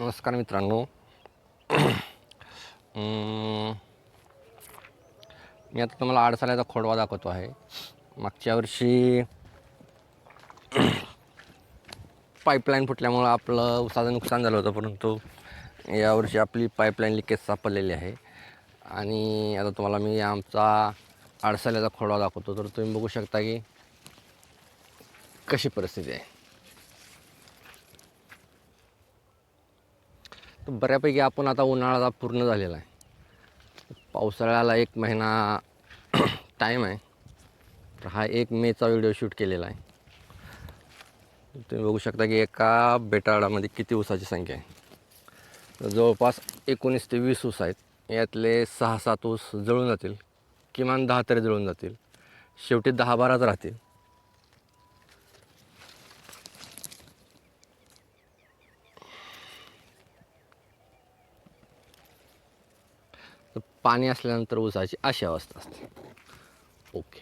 नमस्कार मित्रांनो. मी आता तुम्हाला अडसाल्याचा खोडवा दाखवतो आहे. मागच्या वर्षी पाईपलाईन फुटल्यामुळं आपलं ऊसाचं नुकसान झालं होतं, परंतु यावर्षी आपली पाईपलाईन लिकेज सापडलेली आहे. आणि आता तुम्हाला मी आमचा अडसाल्याचा खोडवा दाखवतो. तर तुम्ही बघू शकता की कशी परिस्थिती आहे. तर बऱ्यापैकी आपण आता उन्हाळा पूर्ण झालेला आहे. पावसाळ्याला 1 महिना टाईम आहे. तर हा 1 मेचा व्हिडिओ शूट केलेला आहे. तुम्ही बघू शकता की एका बेटाळामध्ये किती ऊसाची संख्या आहे. तर जवळपास 19 ते 20 ऊस आहेत. यातले 6-7 ऊस जळून जातील, किमान 10 तरी जळून जातील, शेवटी 10-12च राहतील. तर पाणी असल्यानंतर ऊसाची अशी अवस्था असते. ओके.